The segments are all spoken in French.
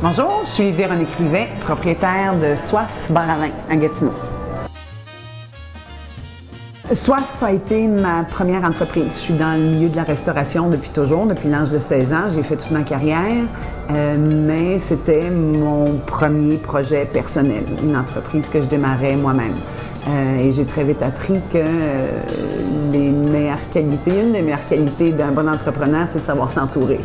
Bonjour, je suis Véronique Rivet, propriétaire de Soif Bar à vin à Gatineau. Soif a été ma première entreprise. Je suis dans le milieu de la restauration depuis toujours, depuis l'âge de 16 ans. J'ai fait toute ma carrière, mais c'était mon premier projet personnel, une entreprise que je démarrais moi-même. Et j'ai très vite appris que les meilleures qualités, une des meilleures qualités d'un bon entrepreneur, c'est de savoir s'entourer.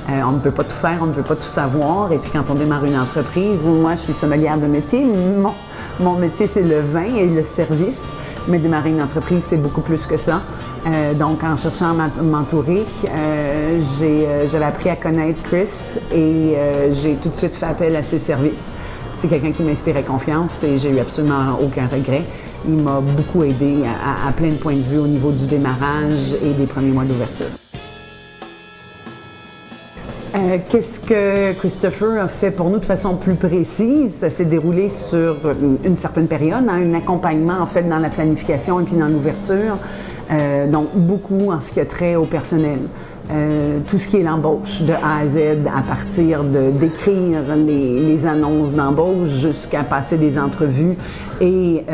On ne peut pas tout faire, on ne peut pas tout savoir. Et puis quand on démarre une entreprise, moi je suis sommelière de métier. Mon métier c'est le vin et le service. Mais démarrer une entreprise, c'est beaucoup plus que ça. Donc, en cherchant à m'entourer, j'avais appris à connaître Chris et j'ai tout de suite fait appel à ses services. C'est quelqu'un qui m'inspirait confiance et j'ai eu absolument aucun regret. Il m'a beaucoup aidé à plein de points de vue au niveau du démarrage et des premiers mois d'ouverture. Qu'est-ce que Christopher a fait pour nous de façon plus précise? Ça s'est déroulé sur une certaine période, un accompagnement en fait dans la planification et puis dans l'ouverture. Donc beaucoup en ce qui a trait au personnel. Tout ce qui est l'embauche de A à Z, à partir d'écrire les annonces d'embauche jusqu'à passer des entrevues et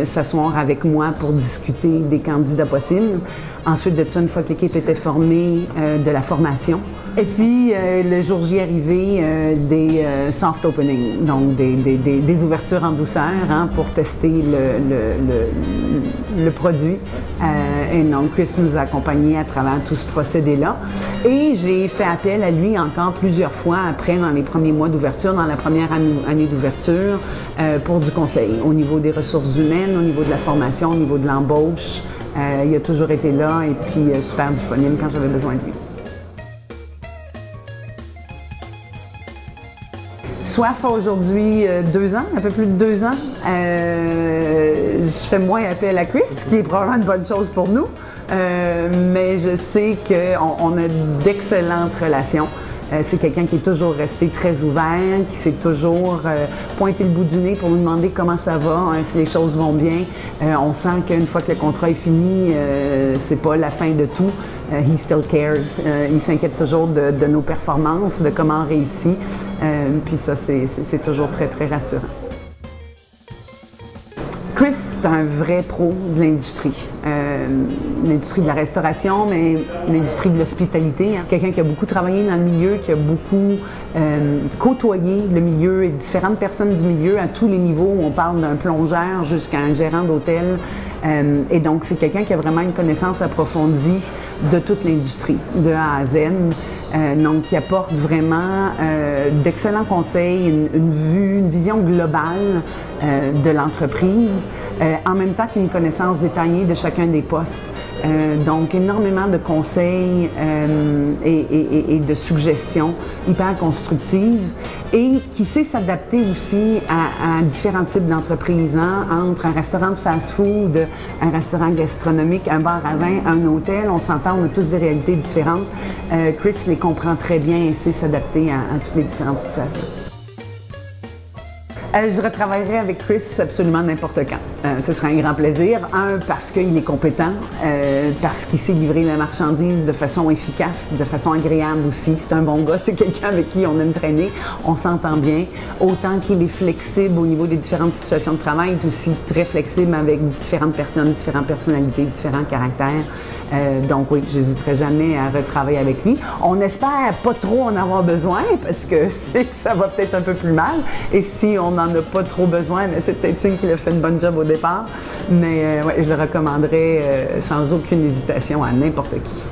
s'asseoir avec moi pour discuter des candidats possibles. Ensuite de ça, une fois que l'équipe était formée, de la formation. Et puis, le jour J arrivé, des soft openings, donc des ouvertures en douceur hein, pour tester le produit. Et donc, Chris nous a accompagnés à travers tout ce procédé-là. Et j'ai fait appel à lui encore plusieurs fois après, dans les premiers mois d'ouverture, dans la première année d'ouverture, pour du conseil au niveau des ressources humaines, au niveau de la formation, au niveau de l'embauche. Il a toujours été là et puis super disponible quand j'avais besoin de lui. Soif a aujourd'hui 2 ans, un peu plus de 2 ans. Je fais moins appel à Chris, ce qui est probablement une bonne chose pour nous, mais je sais qu'on a d'excellentes relations. C'est quelqu'un qui est toujours resté très ouvert, qui sait toujours pointer le bout du nez pour nous demander comment ça va, hein, si les choses vont bien. On sent qu'une fois que le contrat est fini, c'est pas la fin de tout. He still cares. Il s'inquiète toujours de nos performances, de comment on réussit. Puis ça, c'est toujours très, très rassurant. Chris, c'est un vrai pro de l'industrie. L'industrie de la restauration, mais l'industrie de l'hospitalité. Hein. Quelqu'un qui a beaucoup travaillé dans le milieu, qui a beaucoup côtoyé le milieu et différentes personnes du milieu à tous les niveaux. On parle d'un plongeur jusqu'à un gérant d'hôtel. Et donc, c'est quelqu'un qui a vraiment une connaissance approfondie de toute l'industrie, de A à Z. Donc, qui apporte vraiment d'excellents conseils, une vision globale de l'entreprise, en même temps qu'une connaissance détaillée de chacun des postes. Donc, énormément de conseils et de suggestions hyper constructives et qui sait s'adapter aussi à différents types d'entreprises, hein, entre un restaurant de fast-food, un restaurant gastronomique, un bar à vin, un hôtel. On s'entend, on a tous des réalités différentes. Chris les comprend très bien et sait s'adapter à toutes les différentes situations. Je retravaillerai avec Chris absolument n'importe quand. Ce sera un grand plaisir. Un, parce qu'il est compétent, parce qu'il sait livrer la marchandise de façon efficace, de façon agréable aussi. C'est un bon gars, c'est quelqu'un avec qui on aime traîner, on s'entend bien. Autant qu'il est flexible au niveau des différentes situations de travail, il est aussi très flexible avec différentes personnes, différentes personnalités, différents caractères. Donc oui, j'hésiterai jamais à retravailler avec lui. On espère pas trop en avoir besoin parce que c'est que ça va peut-être un peu plus mal. Et si on n'en a pas trop besoin, c'est peut-être signe qu'il a fait une bonne job au départ. Mais ouais, je le recommanderais sans aucune hésitation à n'importe qui.